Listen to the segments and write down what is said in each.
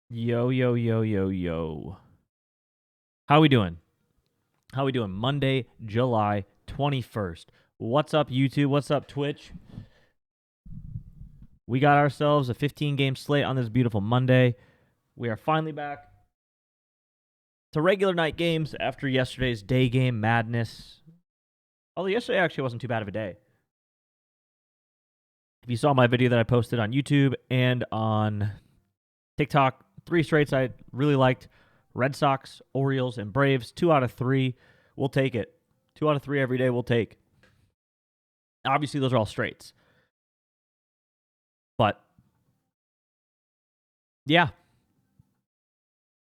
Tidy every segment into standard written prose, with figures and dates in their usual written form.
Yo, yo, yo, yo, yo. How we doing? How we doing? Monday, July 21st. What's up, YouTube? What's up, Twitch? We got ourselves a 15-game slate on this beautiful Monday. We are finally back to regular night games after yesterday's day game madness. Although yesterday actually wasn't too bad of a day. If you saw my video that I posted on YouTube and on TikTok, 3 straights I really liked. Red Sox, Orioles, and Braves. 2 out of 3. We'll take it. 2 out of 3 every day we'll take. Obviously, those are all straights. But, yeah.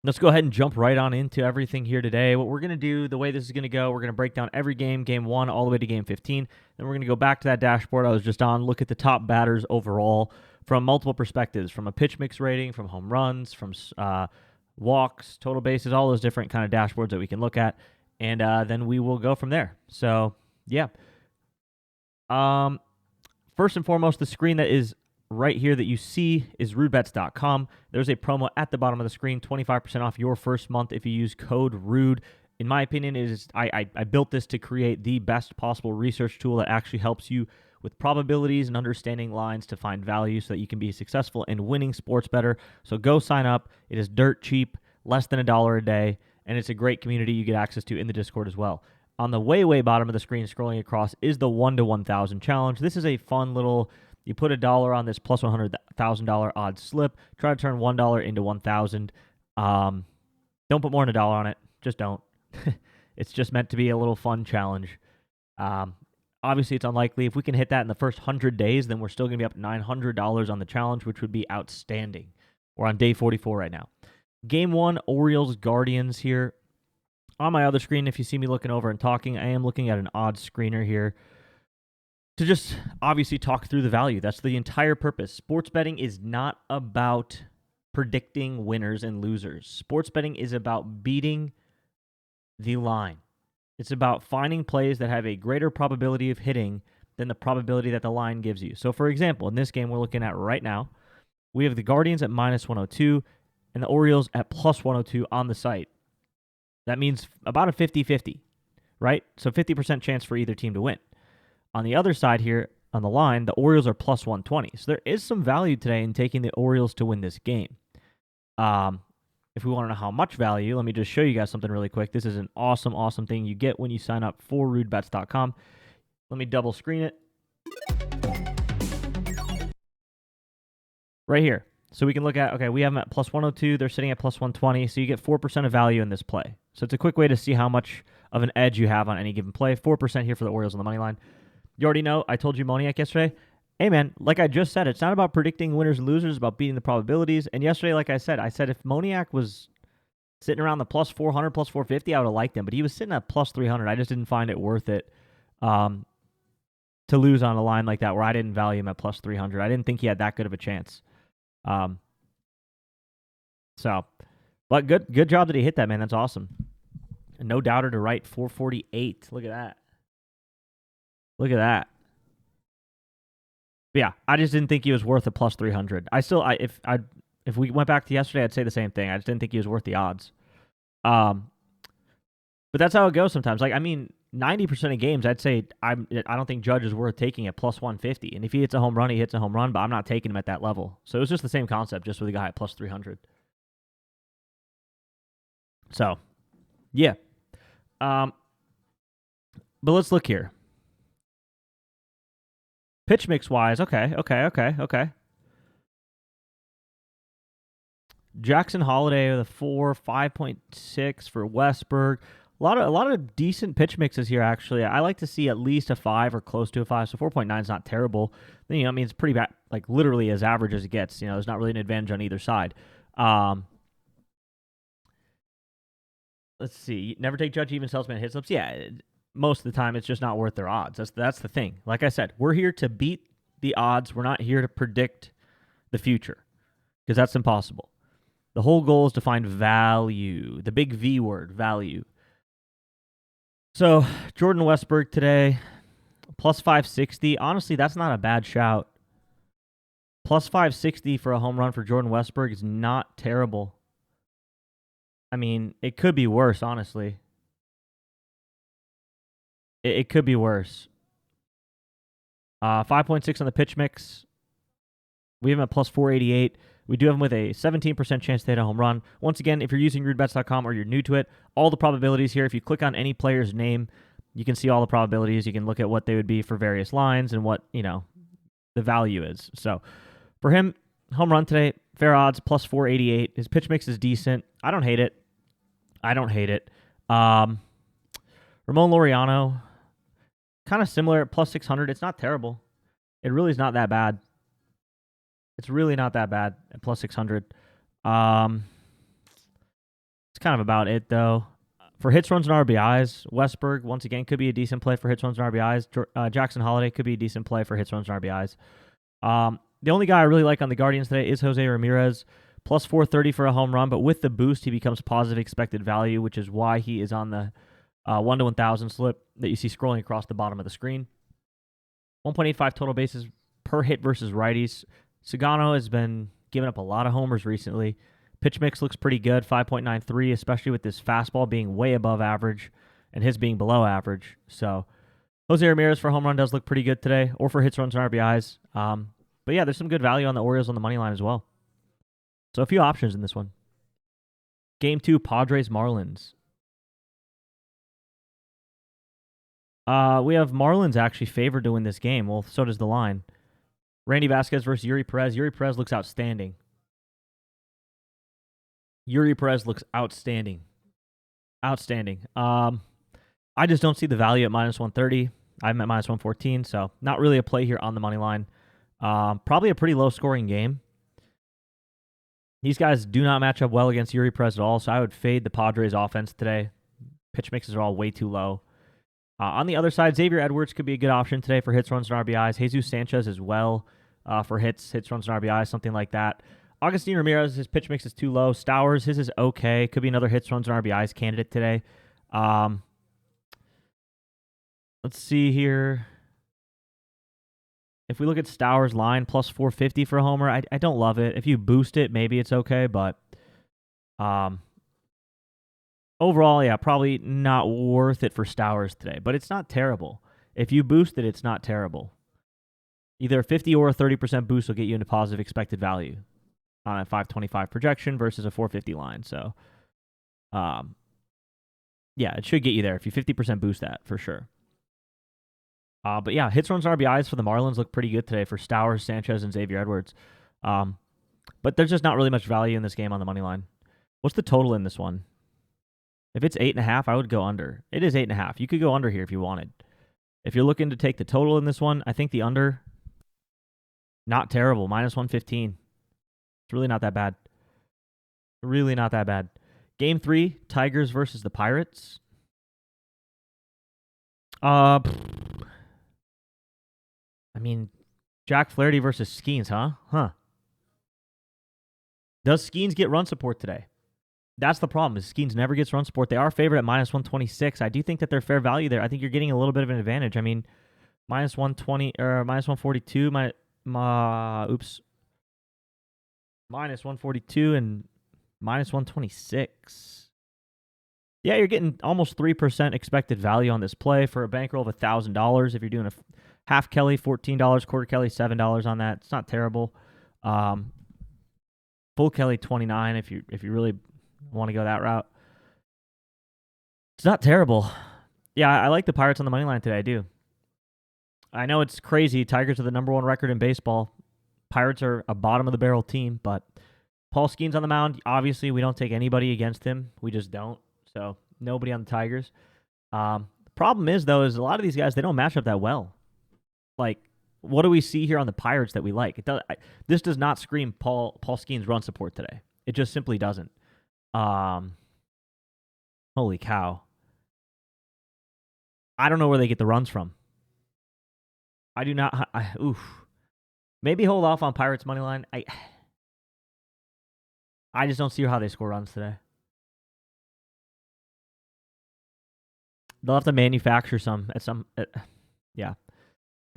Let's go ahead and jump right on into everything here today. What we're going to do, the way this is going to go, we're going to break down every game, game 1 all the way to game 15. Then we're going to go back to that dashboard I was just on, look at the top batters overall from multiple perspectives, from a pitch mix rating, from home runs, from walks, total bases, all those different kind of dashboards that we can look at. And then we will go from there. So, yeah. First and foremost, the screen that is right here that you see is rudebets.com. There's a promo at the bottom of the screen, 25% off your first month if you use code RUDE. In my opinion, I built this to create the best possible research tool that actually helps you with probabilities and understanding lines to find value so that you can be successful in winning sports better. So go sign up. It is dirt cheap, less than $1 a day, and it's a great community you get access to in the Discord as well. On the way bottom of the screen, scrolling across, is the 1 to 1,000 challenge. This is a fun little... You put $1 on this plus $100,000 odds slip. Try to turn $1 into 1,000. Don't put more than $1 on it. Just don't. It's just meant to be a little fun challenge. Obviously, it's unlikely. If we can hit that in the first 100 days, then we're still going to be up $900 on the challenge, which would be outstanding. We're on day 44 right now. Game 1, Orioles Guardians here. On my other screen, if you see me looking over and talking, I am looking at an odds screener here to just obviously talk through the value. That's the entire purpose. Sports betting is not about predicting winners and losers. Sports betting is about beating the line. It's about finding plays that have a greater probability of hitting than the probability that the line gives you. So, for example, in this game we're looking at right now, we have the Guardians at minus 102 and the Orioles at plus 102 on the site. That means about a 50-50, right? So 50% chance for either team to win. On the other side here, on the line, the Orioles are plus 120. So there is some value today in taking the Orioles to win this game. If we want to know how much value, let me just show you guys something really quick. This is an awesome, awesome thing you get when you sign up for rudebets.com. Let me double screen it. Right here. So we can look at, okay, we have them at plus 102. They're sitting at plus 120. So you get 4% of value in this play. So it's a quick way to see how much of an edge you have on any given play. 4% here for the Orioles on the money line. You already know, I told you Moniak yesterday. Hey, man, like I just said, it's not about predicting winners and losers. It's about beating the probabilities. And yesterday, like I said if Moniak was sitting around the plus 400, plus 450, I would have liked him. But he was sitting at plus 300. I just didn't find it worth it to lose on a line like that where I didn't value him at plus 300. I didn't think he had that good of a chance. But good job that he hit that, man. That's awesome. And no doubter to right, 448. Look at that. Look at that. But yeah, I just didn't think he was worth a plus 300. If we went back to yesterday, I'd say the same thing. I just didn't think he was worth the odds. But that's how it goes sometimes. 90% of games, I'd say I don't think Judge is worth taking at plus 150. And if he hits a home run, he hits a home run, but I'm not taking him at that level. So it was just the same concept, just with a guy at plus 300. So, yeah. But let's look here. Pitch mix wise, okay. Jackson Holiday with a 4, 5.6 for Westberg. A lot of decent pitch mixes here, actually. I like to see at least a 5 or close to a 5, so 4.9 is not terrible. It's pretty bad, like literally as average as it gets. There's not really an advantage on either side. Let's see. Never take Judge even salesman hit slips. Yeah, most of the time it's just not worth their odds. That's the thing. Like I said, we're here to beat the odds. We're not here to predict the future because that's impossible. The whole goal is to find value, the big V word, value. So Jordan Westberg today, plus 560. Honestly, that's not a bad shout. Plus 560 for a home run for Jordan Westburg is not terrible. I mean, it could be worse, honestly. It could be worse. 5.6 on the pitch mix. We have him at plus 488. We do have him with a 17% chance to hit a home run. Once again, if you're using rudebets.com or you're new to it, all the probabilities here, if you click on any player's name, you can see all the probabilities. You can look at what they would be for various lines and what, the value is. So for him, home run today, fair odds, plus 488. His pitch mix is decent. I don't hate it. Ramon Laureano, kind of similar at plus 600. It's not terrible. It really is not that bad. It's really not that bad at plus 600. It's kind of about it, though. For hits, runs, and RBIs, Westburg, once again, could be a decent play for hits, runs, and RBIs. Jackson Holiday could be a decent play for hits, runs, and RBIs. The only guy I really like on the Guardians today is Jose Ramirez. Plus 430 for a home run, but with the boost, he becomes positive expected value, which is why he is on the 1 to 1,000 slip that you see scrolling across the bottom of the screen. 1.85 total bases per hit versus righties. Sagano has been giving up a lot of homers recently. Pitch mix looks pretty good, 5.93, especially with this fastball being way above average and his being below average. So Jose Ramirez for home run does look pretty good today, or for hits, runs, and RBIs. But yeah, there's some good value on the Orioles on the money line as well. So a few options in this one. Game 2, Padres Marlins. We have Marlins actually favored to win this game. Well, so does the line. Randy Vasquez versus Yuri Perez. Yuri Perez looks outstanding. Outstanding. I just don't see the value at minus 130. I'm at minus 114, so not really a play here on the money line. Probably a pretty low-scoring game. These guys do not match up well against Yuri Perez at all, so I would fade the Padres offense today. Pitch mixes are all way too low. On the other side, Xavier Edwards could be a good option today for hits, runs, and RBIs. Jesus Sanchez as well for hits, runs, and RBIs, something like that. Agustin Ramirez, his pitch mix is too low. Stowers, his is okay. Could be another hits, runs, and RBIs candidate today. Let's see here. If we look at Stowers' line, plus 450 for a homer, I don't love it. If you boost it, maybe it's okay, but overall, yeah, probably not worth it for Stowers today. But it's not terrible. If you boost it, it's not terrible. Either a 50 or a 30% boost will get you into positive expected value on a 525 projection versus a 450 line. So, yeah, it should get you there if you 50% boost that for sure. But yeah, hits, runs, RBIs for the Marlins look pretty good today for Stowers, Sanchez, and Xavier Edwards. But there's just not really much value in this game on the money line. What's the total in this one? If it's 8.5, I would go under. It is 8.5. You could go under here if you wanted. If you're looking to take the total in this one, I think the under, not terrible, minus 115. It's really not that bad. Really not that bad. Game 3, Tigers versus the Pirates. I mean, Jack Flaherty versus Skeens, huh? Does Skeens get run support today? That's the problem, is Skeens never gets run support. They are favored at minus 126. I do think that they're fair value there. I think you're getting a little bit of an advantage. I mean, minus 120 or minus 142, minus 142 and minus 126. Yeah, you're getting almost 3% expected value on this play for a bankroll of $1,000. If you're doing a half Kelly, $14, quarter Kelly, $7 on that, it's not terrible. Full Kelly, $29 if you really want to go that route. It's not terrible. Yeah, I like the Pirates on the money line today. I do. I know it's crazy. Tigers are the number 1 record in baseball. Pirates are a bottom of the barrel team, but Paul Skeens on the mound. Obviously, we don't take anybody against him. We just don't. So nobody on the Tigers. The problem is, though, is a lot of these guys, they don't match up that well. Like, what do we see here on the Pirates that we like? This does not scream Paul Skeens run support today. It just simply doesn't. Holy cow. I don't know where they get the runs from. I do not. Oof. Maybe hold off on Pirates money line. I just don't see how they score runs today. They'll have to manufacture some at some. Yeah.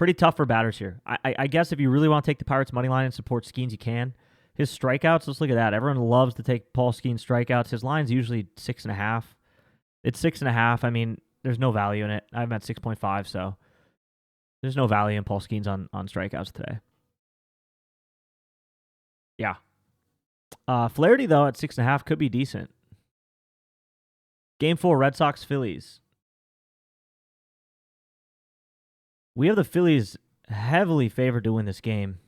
Pretty tough for batters here. I guess if you really want to take the Pirates' money line and support Skeens, you can. His strikeouts, let's look at that. Everyone loves to take Paul Skeens' strikeouts. His line's usually 6.5. It's 6.5. I mean, there's no value in it. I'm at 6.5, so there's no value in Paul Skeens on strikeouts today. Yeah. Flaherty, though, at 6.5 could be decent. Game 4, Red Sox, Phillies. We have the Phillies heavily favored to win this game.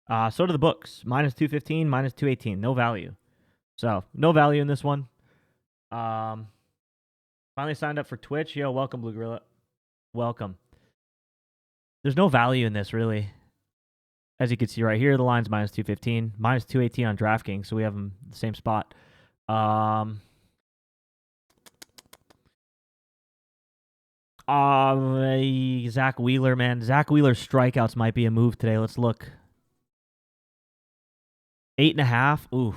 So do the books. Minus 215, minus 218. No value. So, no value in this one. Finally signed up for Twitch. Yo, welcome, Blue Gorilla. Welcome. There's no value in this, really. As you can see right here, the line's minus 215, minus 218 on DraftKings, so we have them the same spot. Zach Wheeler, man. Zach Wheeler's strikeouts might be a move today. Let's look. 8.5. Ooh.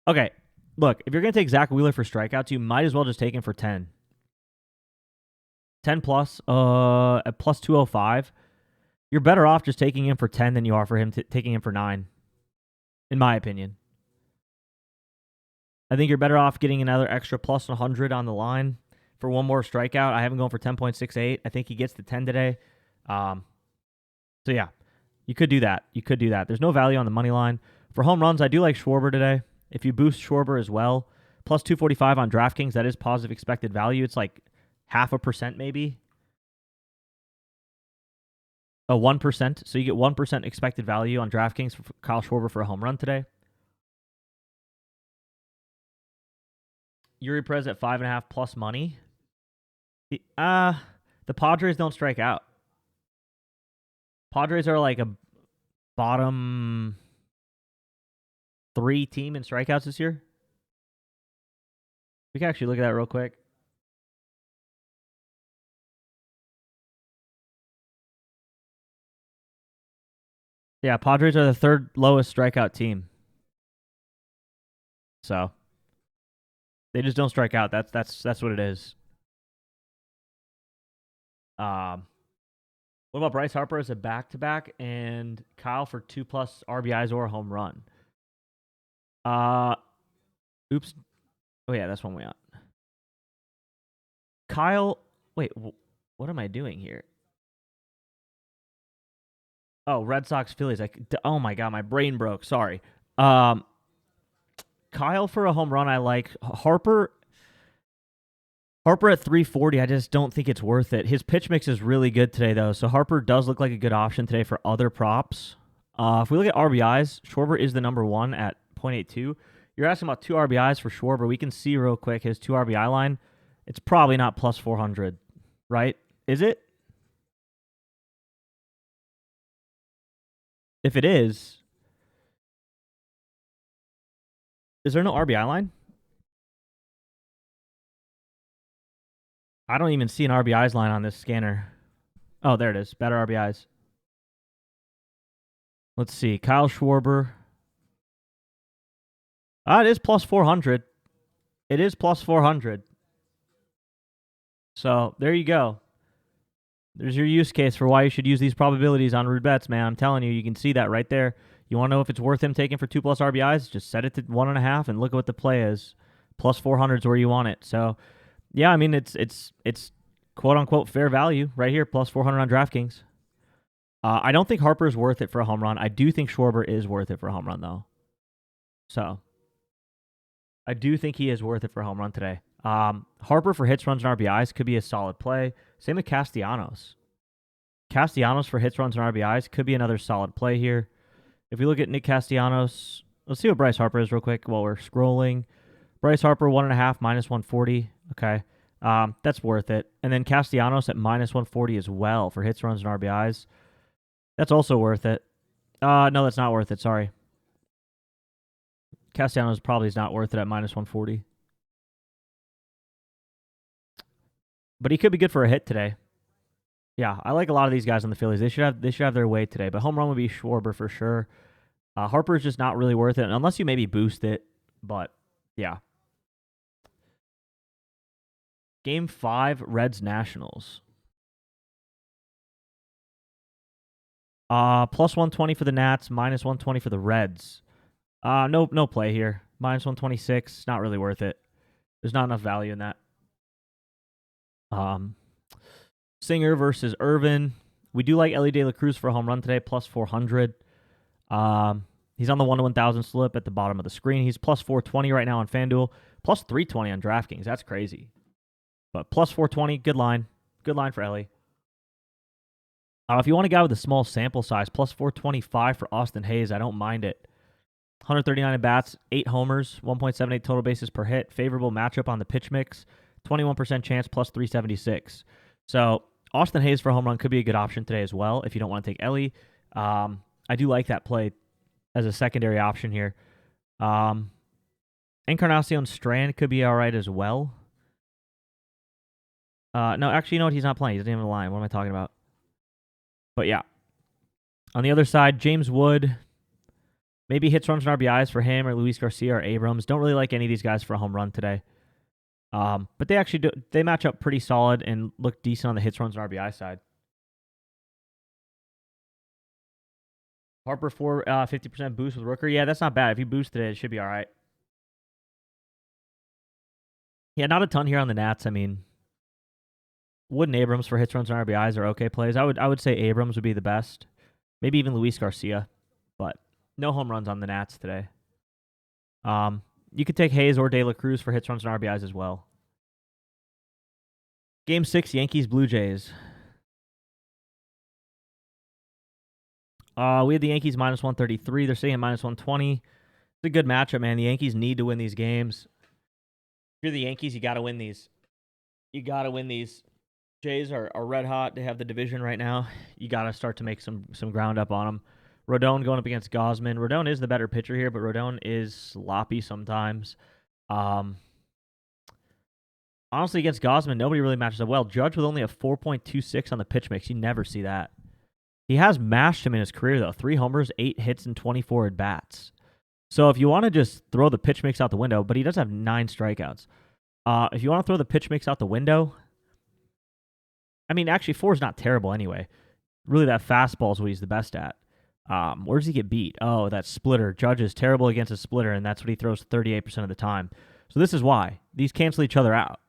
Okay. Look, if you're going to take Zach Wheeler for strikeouts, you might as well just take him for 10. 10 plus, at plus 205. You're better off just taking him for 10 than you are for him taking him for 9, in my opinion. I think you're better off getting another extra plus 100 on the line for one more strikeout. I have him going for 10.68. I think he gets to 10 today. So, yeah, you could do that. There's no value on the money line. For home runs, I do like Schwarber today. If you boost Schwarber as well, plus 245 on DraftKings, that is positive expected value. It's like 0.5% maybe. 1%. So you get 1% expected value on DraftKings for Kyle Schwarber for a home run today. Yuri Perez at 5.5 plus money. The Padres don't strike out. Padres are like a bottom 3 team in strikeouts this year. We can actually look at that real quick. Yeah, Padres are the 3rd lowest strikeout team. So they just don't strike out. That's what it is. What about Bryce Harper as a back-to-back and Kyle for 2+ RBIs or a home run? Oops. Oh yeah, that's one way out. Kyle, wait, what am I doing here? Oh, Red Sox, Phillies. Oh my god, my brain broke. Sorry. Kyle for a home run, I like. Harper at 340, I just don't think it's worth it. His pitch mix is really good today, though, so Harper does look like a good option today for other props. If we look at RBIs, Schwarber is the number 1 at 0.82. You're asking about 2 RBIs for Schwarber. We can see real quick his 2 RBI line. It's probably not plus 400, right? Is it? If it is there no RBI line? I don't even see an RBIs line on this scanner. Oh, there it is. Better RBIs. Let's see. Kyle Schwarber. It is plus 400. It is plus 400. So there you go. There's your use case for why you should use these probabilities on Rude Bets, man. I'm telling you, you can see that right there. You want to know if it's worth him taking for 2+ RBIs? Just set it to 1.5 and look at what the play is. Plus 400 is where you want it. So, yeah, I mean, it's quote unquote fair value right here, plus 400 on DraftKings. I don't think Harper is worth it for a home run. I do think Schwarber is worth it for a home run, though. So, I do think he is worth it for a home run today. Harper for hits, runs, and RBIs could be a solid play. Same with Castellanos. Castellanos for hits, runs, and RBIs could be another solid play here. If we look at Nick Castellanos, let's see what Bryce Harper is real quick while we're scrolling. Bryce Harper, 1.5, minus 140. Okay. That's worth it. And then Castellanos at minus 140 as well for hits, runs, and RBIs. That's also worth it. No, that's not worth it. Sorry. Castellanos probably is not worth it at minus 140. But he could be good for a hit today. Yeah, I like a lot of these guys on the Phillies. They should have their way today. But home run would be Schwarber for sure. Harper's just not really worth it unless you maybe boost it. But yeah. Game 5, Reds Nationals. Plus 120 for the Nats, minus 120 for the Reds. No play here. Minus 126, not really worth it. There's not enough value in that. Singer versus Irvin. We do like Ellie De La Cruz for a home run today, plus 400. He's on the 1 to 1,000 slip at the bottom of the screen. He's plus 420 right now on FanDuel, plus 320 on DraftKings. That's crazy. But plus 420, good line. Good line for Ellie. If you want a guy with a small sample size, plus 425 for Austin Hayes, I don't mind it. 139 at bats, 8 homers, 1.78 total bases per hit. Favorable matchup on the pitch mix. 21% chance, plus 376. So Austin Hayes for a home run could be a good option today as well if you don't want to take Ellie. I do like that play as a secondary option here. Encarnacion Strand could be all right as well. No, actually, you know what? He's not playing. He doesn't even have a line. What am I talking about? But yeah. On the other side, James Wood. Maybe hits, runs, and RBIs for him or Luis Garcia or Abrams. Don't really like any of these guys for a home run today. But they actually they match up pretty solid and look decent on the hits, runs, and RBI side. Harper for 50% boost with Rooker. Yeah, that's not bad. If you boosted it, it should be all right. Yeah, not a ton here on the Nats. I mean, Wood and Abrams for hits, runs, and RBIs are okay plays. I would say Abrams would be the best. Maybe even Luis Garcia. But no home runs on the Nats today. You could take Hayes or De La Cruz for hits, runs, and RBIs as well. Game 6, Yankees, Blue Jays. We have the Yankees minus 133. They're sitting at minus 120. It's a good matchup, man. The Yankees need to win these games. If you're the Yankees, you got to win these. You got to win these. Jays are red hot. They have the division right now. You got to start to make some ground up on them. Rodon going up against Gausman. Rodon is the better pitcher here, but Rodon is sloppy sometimes. Honestly, against Gausman, nobody really matches up well. Judge with only a 4.26 on the pitch mix. You never see that. He has mashed him in his career, though. 3 homers, 8 hits, and 24 at-bats. So if you want to just throw the pitch mix out the window, but he does have 9 strikeouts. If you want to throw the pitch mix out the window, I mean, actually, 4 is not terrible anyway. Really, that fastball is what he's the best at. Where does he get beat? Oh, that splitter. Judge is terrible against a splitter, and that's what he throws 38% of the time. So this is why. These cancel each other out.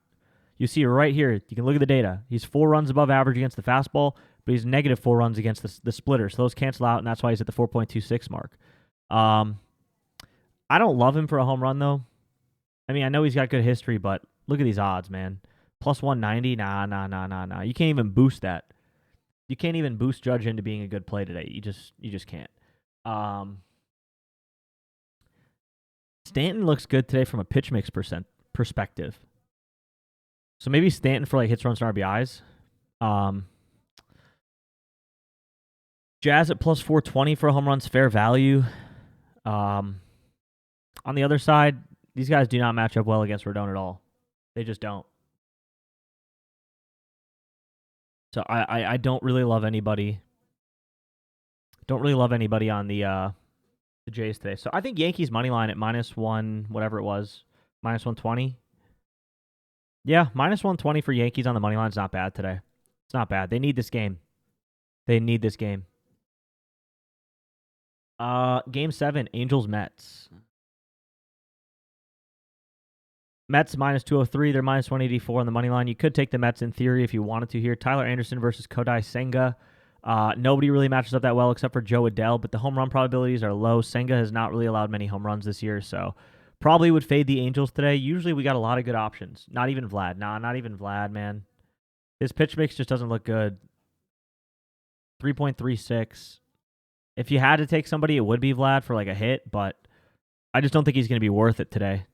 You see right here, you can look at the data. He's 4 runs above average against the fastball, but he's negative 4 runs against the splitter. So those cancel out, and that's why he's at the 4.26 mark. I don't love him for a home run, though. I mean, I know he's got good history, but look at these odds, man. Plus 190? Nah. You can't even boost that. You can't even boost Judge into being a good play today. You just can't. Stanton looks good today from a pitch mix perspective. So maybe Stanton for like hits, runs, and RBIs. Jazz at plus 420 for a home run's fair value. On the other side, these guys do not match up well against Rodon at all. They just don't. So I don't really love anybody. Don't really love anybody on the Jays today. So I think Yankees money line at minus 1, whatever it was, minus 120. Yeah, minus 120 for Yankees on the money line is not bad today. It's not bad. They need this game. Game 7, Angels Mets. Mets minus 203. They're minus 184 on the money line. You could take the Mets in theory if you wanted to here. Tyler Anderson versus Kodai Senga. Nobody really matches up that well except for Joe Adele, but the home run probabilities are low. Senga has not really allowed many home runs this year, so probably would fade the Angels today. Usually we got a lot of good options. Not even Vlad. Not even Vlad, man. His pitch mix just doesn't look good. 3.36. If you had to take somebody, it would be Vlad for like a hit, but I just don't think he's going to be worth it today.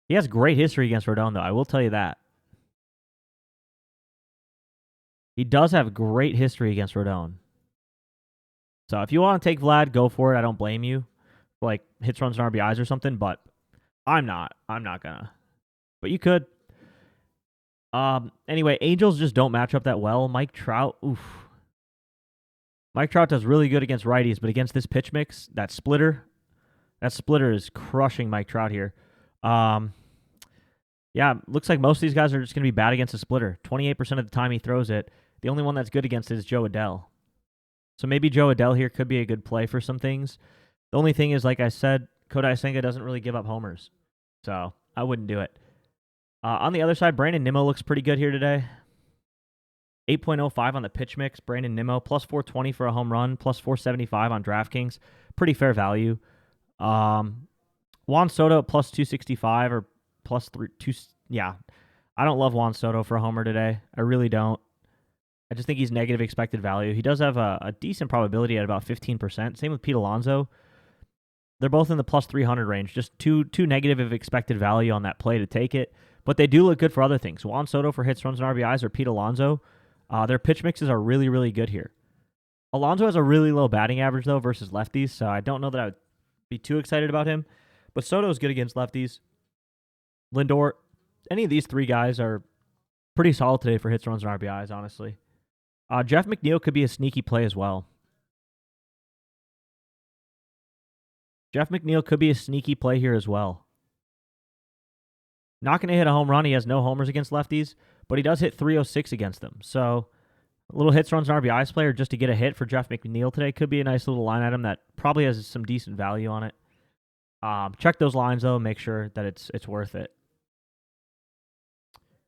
He has great history against Rodon, though. I will tell you that. He does have great history against Rodon. So if you want to take Vlad, go for it. I don't blame you. Like hits, runs, and RBIs or something, but I'm not gonna. But you could. Anyway, Angels just don't match up that well. Mike Trout, oof. Mike Trout does really good against righties, but against this pitch mix, that splitter is crushing Mike Trout here. Yeah, looks like most of these guys are just going to be bad against a splitter. 28% of the time he throws it. The only one that's good against it is Joe Adell. So maybe Joe Adell here could be a good play for some things. The only thing is, like I said, Kodai Senga doesn't really give up homers. So I wouldn't do it. On the other side, Brandon Nimmo looks pretty good here today. 8.05 on the pitch mix. Brandon Nimmo, plus 420 for a home run, plus 475 on DraftKings. Pretty fair value. Juan Soto, plus 265 or plus 2. Yeah, I don't love Juan Soto for a homer today. I really don't. I just think he's negative expected value. He does have a decent probability at about 15%. Same with Pete Alonso. They're both in the plus 300 range. Just too negative of expected value on that play to take it. But they do look good for other things. Juan Soto for hits, runs, and RBIs, or Pete Alonso. Their pitch mixes are really, really good here. Alonso has a really low batting average, though, versus lefties, so I don't know that I would be too excited about him. But Soto is good against lefties. Lindor, any of these three guys are pretty solid today for hits, runs, and RBIs, honestly. Jeff McNeil could be a sneaky play as well. Jeff McNeil could be a sneaky play here as well. Not going to hit a home run. He has no homers against lefties, but he does hit 306 against them. So a little hits, runs, and RBIs player just to get a hit for Jeff McNeil today could be a nice little line item that probably has some decent value on it. Check those lines, though. Make sure that it's worth it.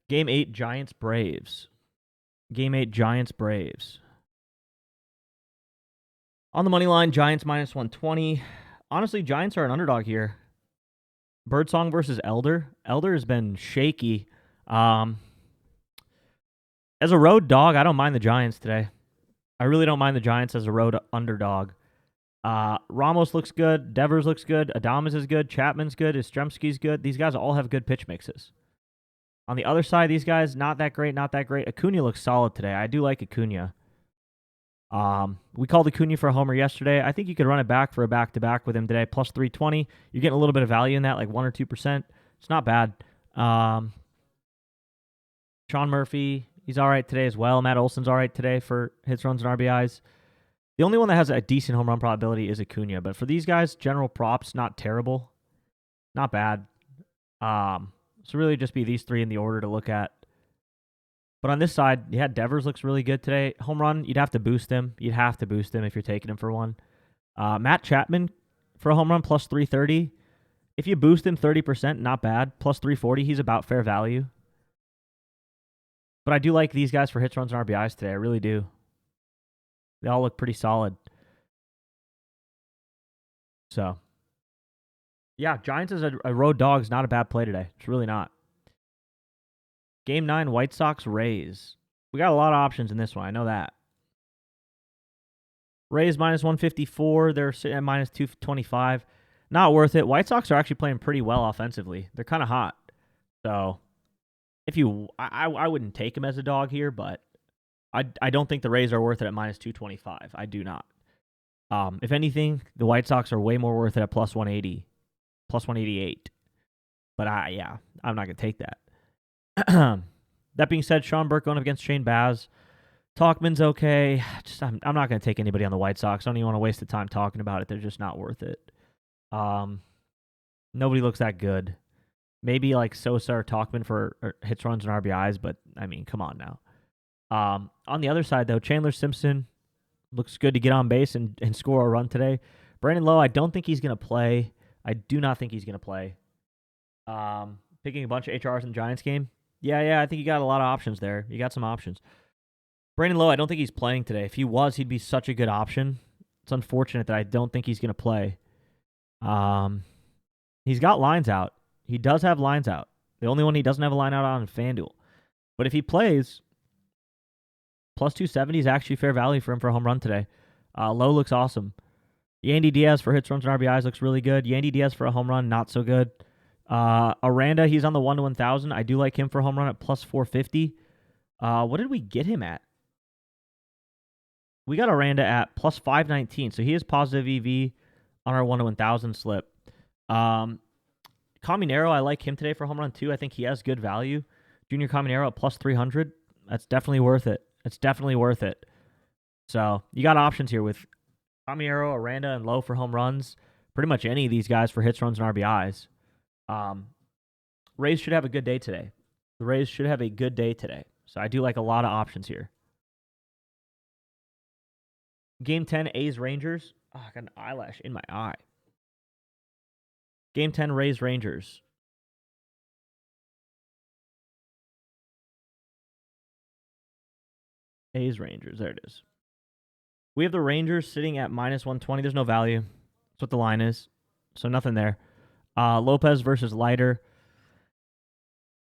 Game 8, Giants-Braves. Game 8, Giants-Braves. On the money line, Giants minus 120. Honestly, Giants are an underdog here. Birdsong versus Elder. Elder has been shaky. As a road dog, I don't mind the Giants today. I really don't mind the Giants as a road underdog. Ramos looks good. Devers looks good. Adames is good. Chapman's good. Yastrzemski's good. These guys all have good pitch mixes. On the other side, these guys, not that great, not that great. Acuna looks solid today. I do like Acuna. We called Acuna for a homer yesterday. I think you could run it back for a back-to-back with him today, plus 320. You're getting a little bit of value in that, like 1 or 2%. It's not bad. Sean Murphy, he's all right today as well. Matt Olson's all right today for hits, runs, and RBIs. The only one that has a decent home run probability is Acuna. But for these guys, general props, not terrible. Not bad. So really just be these three in the order to look at. But on this side, yeah, Devers looks really good today. Home run, you'd have to boost him. You'd have to boost him if you're taking him for one. Matt Chapman for a home run, plus 330. If you boost him 30%, not bad. Plus 340, he's about fair value. But I do like these guys for hits, runs, and RBIs today. I really do. They all look pretty solid. So, yeah, Giants as a road dog is not a bad play today. It's really not. Game 9, White Sox, Rays. We got a lot of options in this one. I know that. Rays minus 154. They're sitting at minus 225. Not worth it. White Sox are actually playing pretty well offensively. They're kind of hot. So, I wouldn't take them as a dog here, but I don't think the Rays are worth it at minus 225. I do not. If anything, the White Sox are way more worth it at plus 180, plus 188. But I'm not going to take that. That being said, Sean Burke going up against Shane Baz. Talkman's okay. I'm not going to take anybody on the White Sox. I don't even want to waste the time talking about it. They're just not worth it. Nobody looks that good. Maybe like Sosa or Talkman for hits, runs, and RBIs, but I mean, come on now. On the other side, though, Chandler Simpson looks good to get on base and score a run today. Brandon Lowe, I don't think he's going to play. I do not think he's going to play. Picking a bunch of HRs in the Giants game. Yeah, I think you got a lot of options there. You got some options. Brandon Lowe, I don't think he's playing today. If he was, he'd be such a good option. It's unfortunate that I don't think he's going to play. He's got lines out. He does have lines out. The only one he doesn't have a line out on is FanDuel. But if he plays, plus 270 is actually fair value for him for a home run today. Lowe looks awesome. Yandy Diaz for hits, runs, and RBIs looks really good. Yandy Diaz for a home run, not so good. Aranda, he's on the 1 to 1,000. I do like him for a home run at plus 450. What did we get him at? We got Aranda at plus 519, so he is positive EV on our 1 to 1,000 slip. Caminero, I like him today for home run too. I think he has good value. Junior Caminero at plus 300. That's definitely worth it. It's definitely worth it. So you got options here with Caminero, Aranda, and Lowe for home runs. Pretty much any of these guys for hits, runs, and RBIs. Rays should have a good day today. The Rays should have a good day today. So I do like a lot of options here. Game 10, A's Rangers. Oh, I got an eyelash in my eye. Game 10, Rays Rangers. A's Rangers. There it is. We have the Rangers sitting at -120. There's no value. That's what the line is. So nothing there. Lopez versus Leiter.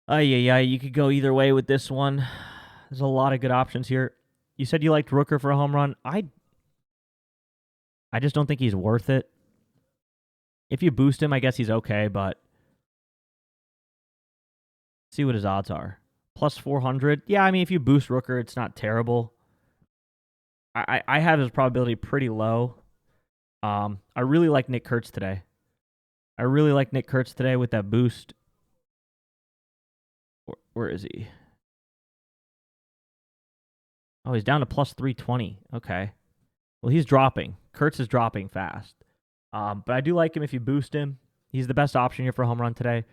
You could go either way with this one. There's a lot of good options here. You said you liked Rooker for a home run. I just don't think he's worth it. If you boost him, I guess he's okay, but see what his odds are. Plus 400. Yeah, I mean, if you boost Rooker, it's not terrible. I have his probability pretty low. I really like Nick Kurtz today. With that boost. Where is he? Oh, he's down to plus 320. Okay. Well, he's dropping. Kurtz is dropping fast. But I do like him if you boost him. He's the best option here for a home run today.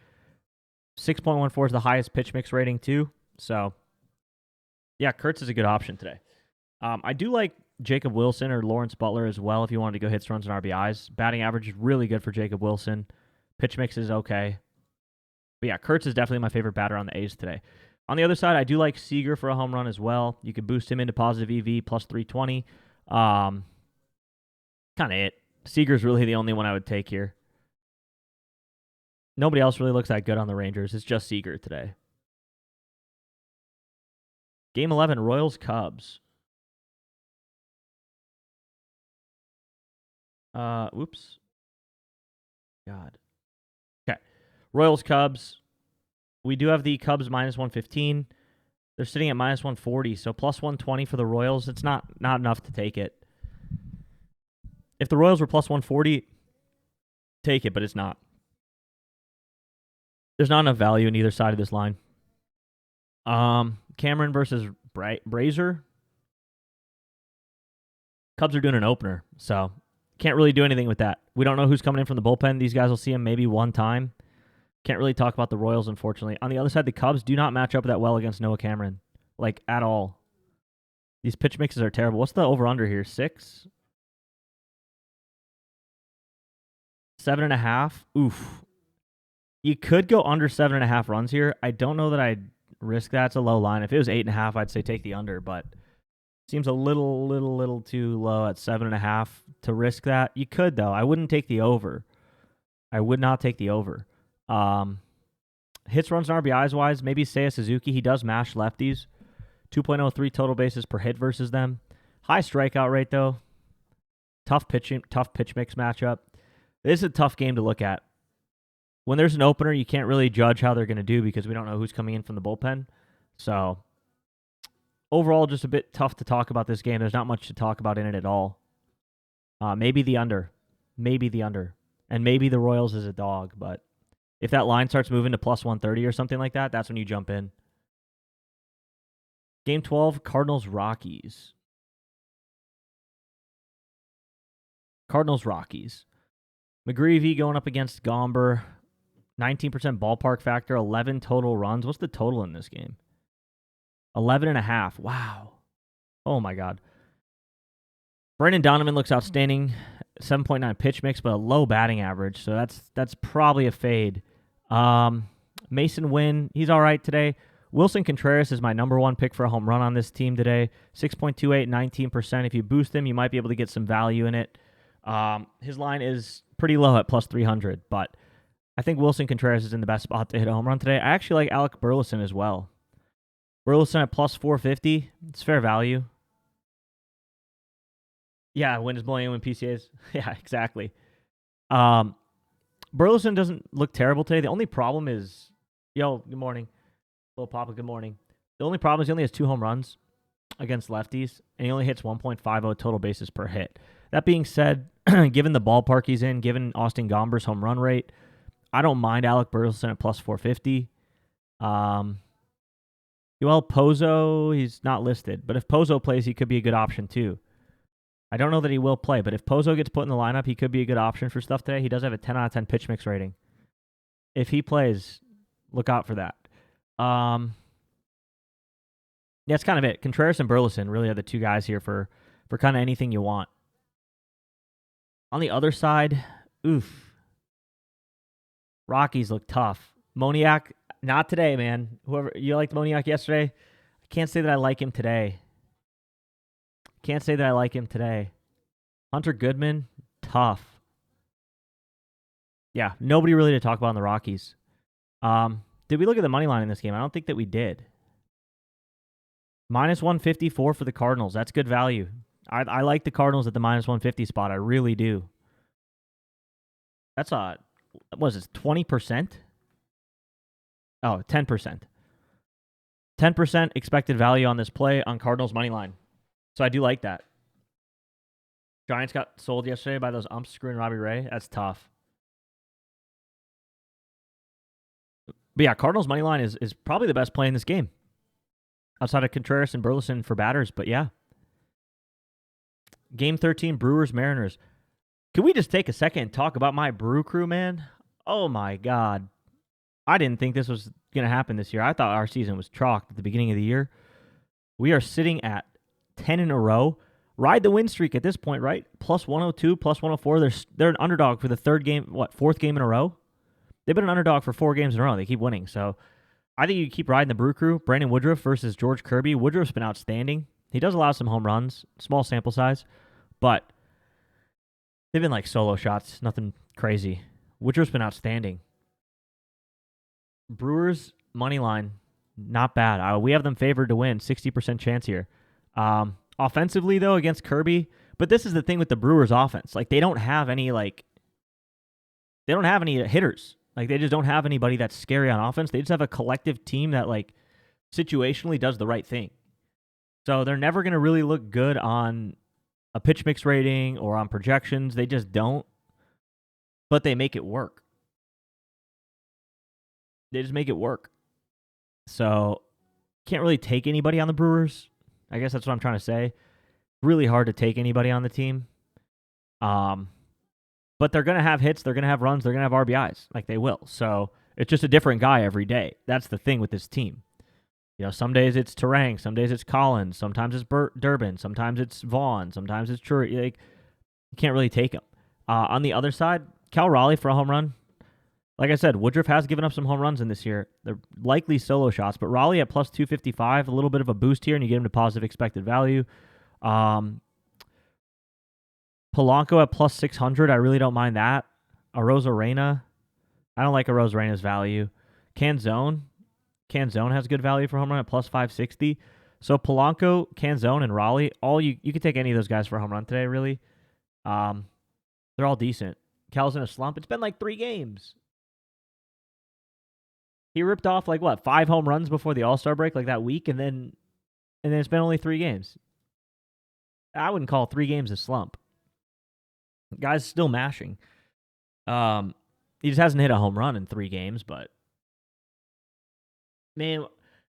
6.14 is the highest pitch mix rating, too. So, yeah, Kurtz is a good option today. I do like Jacob Wilson or Lawrence Butler as well if you wanted to go hits, runs, and RBIs. Batting average is really good for Jacob Wilson. Pitch mix is okay. But yeah, Kurtz is definitely my favorite batter on the A's today. On the other side, I do like Seager for a home run as well. You could boost him into positive EV plus 320. Kind of it. Seager's really the only one I would take here. Nobody else really looks that good on the Rangers. It's just Seager today. Game 11, Royals Cubs. Oops. God. Okay. Royals Cubs. We do have the Cubs -115. They're sitting at -140, so plus 120 for the Royals. It's not enough to take it. If the Royals were plus 140, take it, but it's not. There's not enough value in either side of this line. Cameron versus Brazier. Cubs are doing an opener, so can't really do anything with that. We don't know who's coming in from the bullpen. These guys will see him maybe one time. Can't really talk about the Royals, unfortunately. On the other side, the Cubs do not match up that well against Noah Cameron, like at all. These pitch mixes are terrible. What's the over-under here? 6? 7.5? Oof. You could go under 7.5 runs here. I don't know that I'd risk that. It's a low line. If it was 8.5, I'd say take the under, but seems a little too low at 7.5 to risk that. You could, though. I wouldn't take the over. I would not take the over. Hits, runs, and RBIs wise, maybe Seiya Suzuki. He does mash lefties. 2.03 total bases per hit versus them. High strikeout rate, though. Tough pitch mix matchup. This is a tough game to look at. When there's an opener, you can't really judge how they're going to do because we don't know who's coming in from the bullpen. So, overall, just a bit tough to talk about this game. There's not much to talk about in it at all. Maybe the under. And maybe the Royals is a dog, but if that line starts moving to plus 130 or something like that, that's when you jump in. Game 12, Cardinals Rockies. McGreevy going up against Gomber. 19% ballpark factor, 11 total runs. What's the total in this game? 11.5. Wow. Oh, my God. Brendan Donovan looks outstanding. 7.9 pitch mix, but a low batting average. So that's probably a fade. Mason Wynn, he's all right today. Wilson Contreras is my number one pick for a home run on this team today. 6.28, 19%. If you boost him, you might be able to get some value in it. His line is pretty low at plus 300, but I think Wilson Contreras is in the best spot to hit a home run today. I actually like Alec Burleson as well. Burleson at plus 450. It's fair value. Yeah, wind is blowing in when PCAs. Yeah, exactly. Burleson doesn't look terrible today. The only problem is, good morning. Little Papa, good morning. The only problem is he only has 2 home runs against lefties, and he only hits 1.50 total bases per hit. That being said, given the ballpark he's in, given Austin Gomber's home run rate, I don't mind Alec Burleson at plus 450. Pozo, he's not listed, but if Pozo plays, he could be a good option too. I don't know that he will play, but if Pozo gets put in the lineup, he could be a good option for stuff today. He does have a 10 out of 10 pitch mix rating. If he plays, look out for that. That's kind of it. Contreras and Burleson really are the two guys here for for kind of anything you want. On the other side, oof. Rockies look tough. Moniak, not today, man. Whoever you liked Moniak yesterday, I can't say that I like him today. Hunter Goodman, tough. Yeah, nobody really to talk about in the Rockies. Did we look at the money line in this game? I don't think that we did. Minus 154 for the Cardinals. That's good value. I like the Cardinals at the minus 150 spot. I really do. That's what was it, 20%? Oh, 10%. 10% expected value on this play on Cardinals money line. So I do like that. Giants got sold yesterday by those umps screwing Robbie Ray. That's tough. But yeah, Cardinals money line is probably the best play in this game. Outside of Contreras and Burleson for batters, but yeah. Game 13, Brewers, Mariners. Can we just take a second and talk about my Brew Crew, man? Oh my God. I didn't think this was going to happen this year. I thought our season was chalked at the beginning of the year. We are sitting at 10 in a row. Ride the win streak at this point, right? Plus 102, plus 104. They're an underdog for the fourth game in a row? They've been an underdog for 4 games in a row. They keep winning. So I think you keep riding the Brew Crew. Brandon Woodruff versus George Kirby. Woodruff's been outstanding. He does allow some home runs, small sample size, but they've been like solo shots, nothing crazy. Woodruff's been outstanding. Brewers money line, not bad. We have them favored to win, 60% chance here. Offensively though, against Kirby, but this is the thing with the Brewers offense. Like they don't have any hitters. Like they just don't have anybody that's scary on offense. They just have a collective team that like situationally does the right thing. So they're never going to really look good on a pitch mix rating or on projections. They just don't. But they make it work. They just make it work. So can't really take anybody on the Brewers. I guess that's what I'm trying to say. Really hard to take anybody on the team. But they're going to have hits, they're going to have runs, they're going to have RBIs. Like they will. So it's just a different guy every day. That's the thing with this team. You know, some days it's Terang, some days it's Collins, sometimes it's Durbin, sometimes it's Vaughn, sometimes it's True. Like, you can't really take him. On the other side, Cal Raleigh for a home run. Like I said, Woodruff has given up some home runs in this year. They're likely solo shots, but Raleigh at plus 255, a little bit of a boost here, and you get him to positive expected value. Polanco at plus 600, I really don't mind that. Arozarena, I don't like Arozarena's value. Canzone has good value for home run at plus 560. So Polanco, Canzone, and Raleigh, you can take any of those guys for a home run today, really. They're all decent. Cal's in a slump. It's been like 3 games. He ripped off 5 home runs before the All-Star break, like that week, and then it's been only 3 games. I wouldn't call 3 games a slump. The guy's still mashing. He just hasn't hit a home run in 3 games, but man,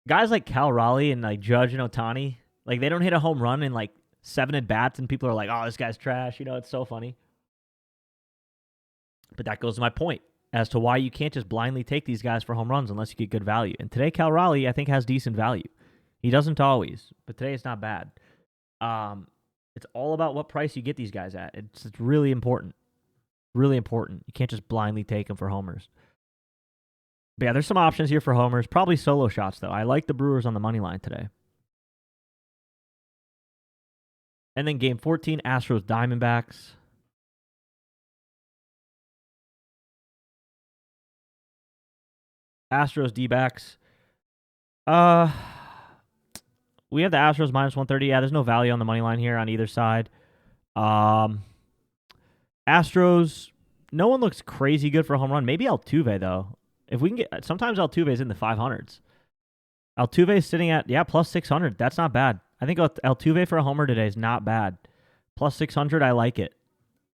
guys like Cal Raleigh and like Judge and Ohtani, like they don't hit a home run in like 7 at bats, and people are like, "Oh, this guy's trash." You know, it's so funny. But that goes to my point as to why you can't just blindly take these guys for home runs unless you get good value. And today, Cal Raleigh, I think, has decent value. He doesn't always, but today it's not bad. It's all about what price you get these guys at. It's really important. Really important. You can't just blindly take them for homers. But yeah, there's some options here for homers. Probably solo shots, though. I like the Brewers on the money line today. And then game 14, Astros Diamondbacks. Astros Dbacks. We have the Astros minus 130. Yeah, there's no value on the money line here on either side. Astros, no one looks crazy good for a home run. Maybe Altuve, though. If we can get, sometimes Altuve's in the 500s. Altuve's sitting at, plus 600. That's not bad. I think Altuve for a homer today is not bad. Plus 600, I like it.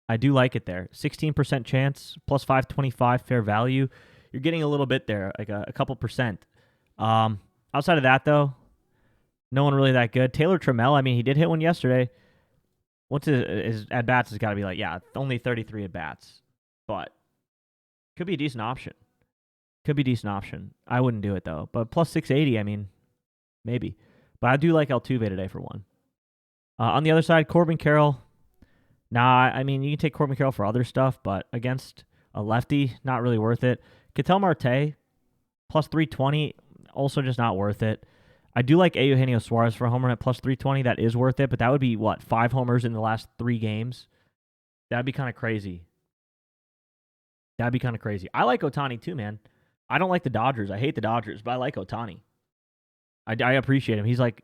I do like it there. 16% chance, plus 525 fair value. You're getting a little bit there, like a couple percent. Outside of that, though, no one really that good. Taylor Trammell, I mean, he did hit one yesterday. What's his at-bats has got to be like, only 33 at-bats. But could be a decent option. I wouldn't do it, though. But plus 680, I mean, maybe. But I do like Altuve today for one. On the other side, Corbin Carroll. Nah, I mean, you can take Corbin Carroll for other stuff, but against a lefty, not really worth it. Ketel Marte, plus 320, also just not worth it. I do like Eugenio Suarez for a home run at plus 320. That is worth it, but that would be, 5 homers in the last 3 games? That'd be kind of crazy. I like Ohtani too, man. I don't like the Dodgers. I hate the Dodgers, but I like Ohtani. I appreciate him. He's like,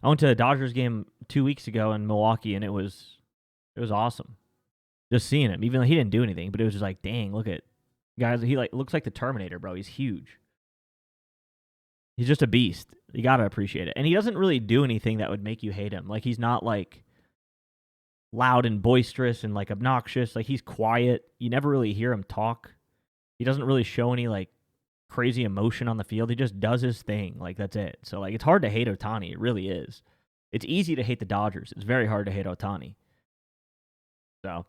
I went to a Dodgers game 2 weeks ago in Milwaukee, and it was awesome. Just seeing him, even though he didn't do anything, but it was just like, dang, look at guys. He looks like the Terminator, bro. He's huge. He's just a beast. You gotta appreciate it, and he doesn't really do anything that would make you hate him. Like, he's not like loud and boisterous and like obnoxious. Like, he's quiet. You never really hear him talk. He doesn't really show any like crazy emotion on the field. He just does his thing. Like, that's it. So like, it's hard to hate Ohtani. It really is. It's easy to hate the Dodgers. It's very hard to hate Ohtani. So,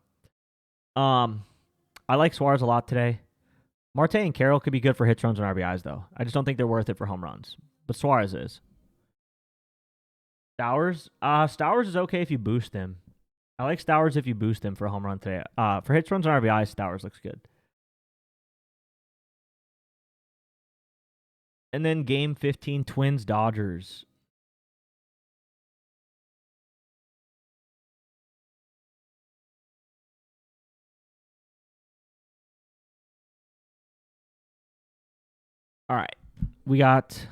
I like Suarez a lot today. Marte and Carroll could be good for hits, runs, and RBIs, though. I just don't think they're worth it for home runs. But Suarez is. Stowers? Stowers is okay if you boost him. I like Stowers if you boost him for a home run today. For hits, runs, and RBIs, Stowers looks good. And then game 15, Twins, Dodgers. All right. We got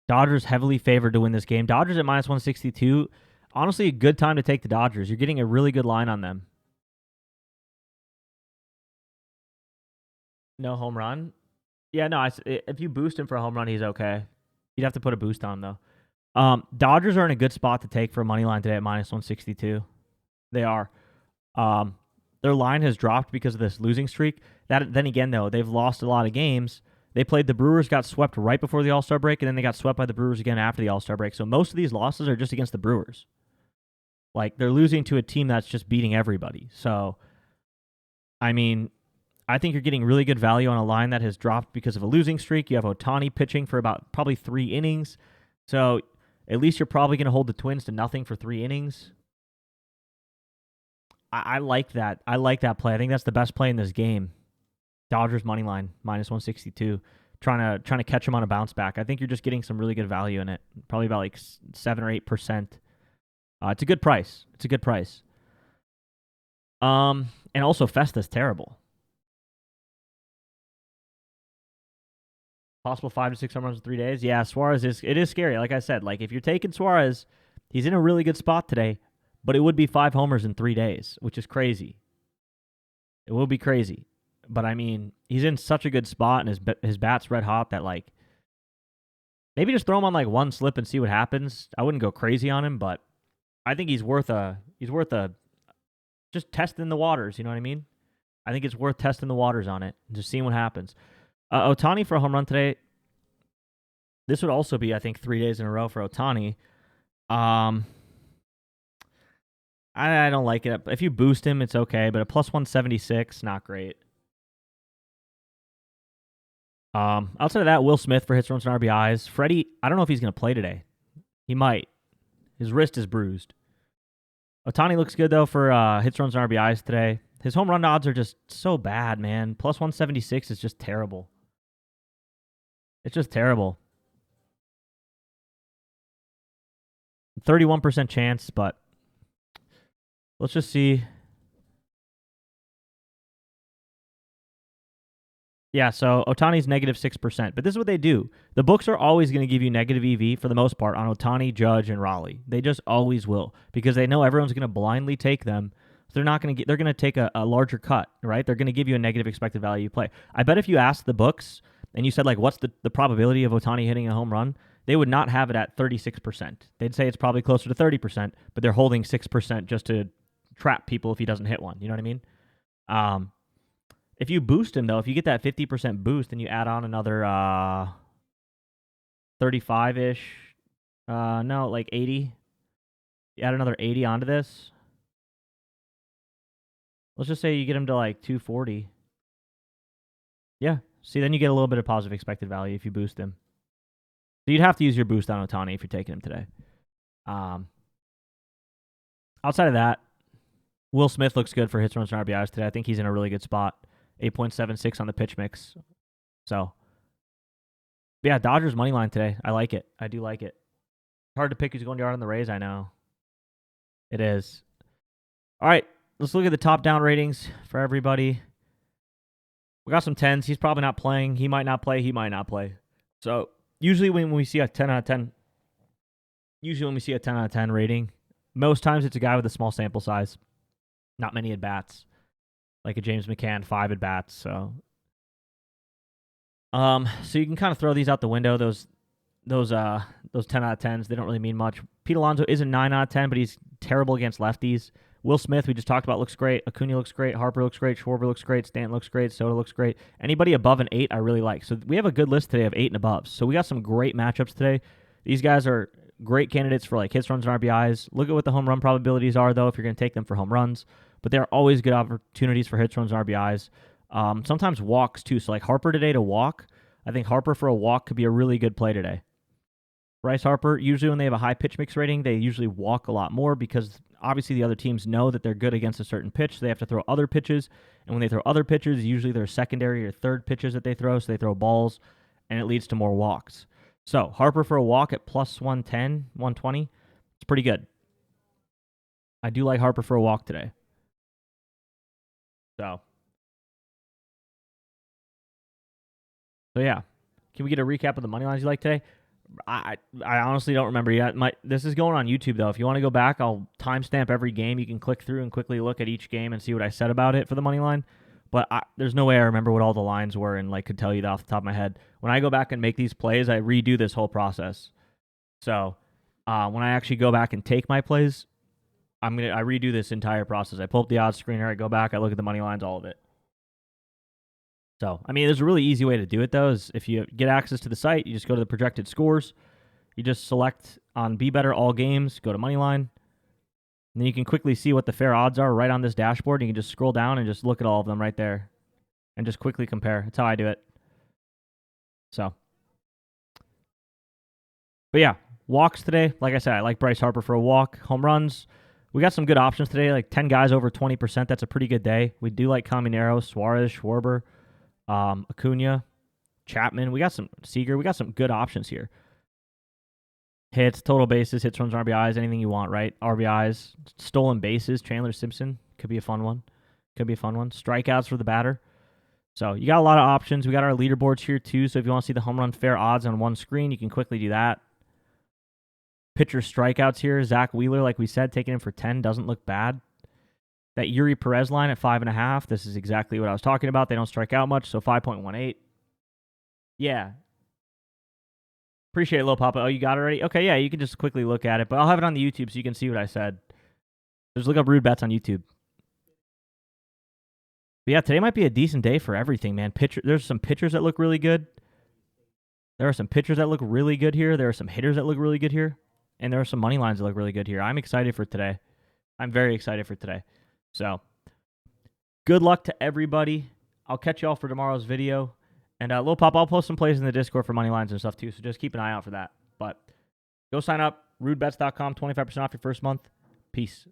Dodgers heavily favored to win this game. Dodgers at minus 162. Honestly, a good time to take the Dodgers. You're getting a really good line on them. No home run? Yeah, no. If you boost him for a home run, he's okay. You'd have to put a boost on him, though. Dodgers are in a good spot to take for a money line today at minus 162. They are. Their line has dropped because of this losing streak. Then again, though, they've lost a lot of games. They played the Brewers, got swept right before the All-Star break, and then they got swept by the Brewers again after the All-Star break. So most of these losses are just against the Brewers. Like, they're losing to a team that's just beating everybody. So, I mean, I think you're getting really good value on a line that has dropped because of a losing streak. You have Ohtani pitching for about probably 3 innings. So, at least you're probably going to hold the Twins to nothing for 3 innings. I like that. I like that play. I think that's the best play in this game. Dodgers money line minus 162, trying to catch them on a bounce back. I think you're just getting some really good value in it. Probably about like 7 or 8%. It's a good price. And also Festa's terrible. Possible 5 to 6 home runs in 3 days. Yeah, Suarez is scary. Like I said, like if you're taking Suarez, he's in a really good spot today, but it would be 5 homers in 3 days, which is crazy. It will be crazy. But, I mean, he's in such a good spot, and his bat's red hot that, like, maybe just throw him on, like, one slip and see what happens. I wouldn't go crazy on him, but I think he's worth just testing the waters, you know what I mean? I think it's worth testing the waters on it and just seeing what happens. Ohtani for a home run today. This would also be, I think, 3 days in a row for Ohtani. I don't like it. If you boost him, it's okay, but a plus 176, not great. Outside of that, Will Smith for hits, runs, and RBIs. Freddie, I don't know if he's going to play today. He might. His wrist is bruised. Ohtani looks good, though, for hits, runs, and RBIs today. His home run odds are just so bad, man. Plus 176 is just terrible. It's just terrible. 31% chance, but let's just see. Yeah, so Ohtani's negative 6%. But this is what they do. The books are always going to give you negative EV for the most part on Ohtani, Judge, and Raleigh. They just always will because they know everyone's going to blindly take them. So they're not going to they're going to take a larger cut, right? They're going to give you a negative expected value play. I bet if you asked the books and you said, like, what's the probability of Ohtani hitting a home run, they would not have it at 36%. They'd say it's probably closer to 30%, but they're holding 6% just to trap people if he doesn't hit one. You know what I mean? If you boost him, though, if you get that 50% boost and you add on another 35-ish, no, like 80, you add another 80 onto this. Let's just say you get him to like 240. Yeah. See, then you get a little bit of positive expected value if you boost him. So you'd have to use your boost on Ohtani if you're taking him today. Outside of that, Will Smith looks good for hits, runs, and RBIs today. I think he's in a really good spot. 8.76 on the pitch mix. So, yeah, Dodgers money line today. I like it. I do like it. Hard to pick who's going yard on the Rays, I know. It is. All right, let's look at the top-down ratings for everybody. We got some 10s. He's probably not playing. He might not play. He might not play. So, usually when we see a 10 out of 10, rating, most times it's a guy with a small sample size. Not many at-bats. Like a James McCann, 5 at-bats. So you can kind of throw these out the window. Those 10 out of 10s, they don't really mean much. Pete Alonso is a 9 out of 10, but he's terrible against lefties. Will Smith, we just talked about, looks great. Acuna looks great. Harper looks great. Schwarber looks great. Stanton looks great. Soto looks great. Anybody above an 8, I really like. So we have a good list today of 8 and above. So we got some great matchups today. These guys are great candidates for like hits, runs, and RBIs. Look at what the home run probabilities are, though, if you're going to take them for home runs. But there are always good opportunities for hits, runs, and RBIs. Sometimes walks, too. So like Harper today to walk, I think Harper for a walk could be a really good play today. Bryce Harper, usually when they have a high pitch mix rating, they usually walk a lot more because obviously the other teams know that they're good against a certain pitch, so they have to throw other pitches. And when they throw other pitches, usually they're secondary or third pitches that they throw, so they throw balls, and it leads to more walks. So Harper for a walk at plus 110, 120, it's pretty good. I do like Harper for a walk today. So yeah. Can we get a recap of the money lines you like today? I honestly don't remember yet. This is going on YouTube, though. If you want to go back, I'll timestamp every game. You can click through and quickly look at each game and see what I said about it for the money line. But there's no way I remember what all the lines were and could tell you that off the top of my head. When I go back and make these plays, I redo this whole process. So when I actually go back and take my plays, I redo this entire process. I pull up the odds screener, I go back, I look at the money lines, all of it. So, there's a really easy way to do it, though, is if you get access to the site, you just go to the projected scores. You just select on Be Better All Games, go to Moneyline, and then you can quickly see what the fair odds are right on this dashboard. You can just scroll down and just look at all of them right there and just quickly compare. That's how I do it. So, but yeah, walks today. Like I said, I like Bryce Harper for a walk. Home runs, we got some good options today, like 10 guys over 20%. That's a pretty good day. We do like Caminero, Suarez, Schwarber, Acuna, Chapman. We got some Seager. We got some good options here. Hits, total bases, hits, runs, RBIs, anything you want, right? RBIs, stolen bases, Chandler Simpson. Could be a fun one. Strikeouts for the batter. So you got a lot of options. We got our leaderboards here too. So if you want to see the home run fair odds on one screen, you can quickly do that. Pitcher strikeouts here. Zach Wheeler, like we said, taking him for 10 doesn't look bad. That Yuri Perez line at 5.5. This is exactly what I was talking about. They don't strike out much, so 5.18. Yeah. Appreciate it, Lil Papa. Oh, you got it already? Okay, yeah, you can just quickly look at it, but I'll have it on the YouTube so you can see what I said. Just look up Rude Bets on YouTube. But yeah, today might be a decent day for everything, man. There's some pitchers that look really good. There are some pitchers that look really good here. There are some hitters that look really good here. And there are some money lines that look really good here. I'm excited for today. I'm very excited for today. So, good luck to everybody. I'll catch you all for tomorrow's video. And Lil Pop, I'll post some plays in the Discord for money lines and stuff too, so just keep an eye out for that. But go sign up, rudebets.com, 25% off your first month. Peace.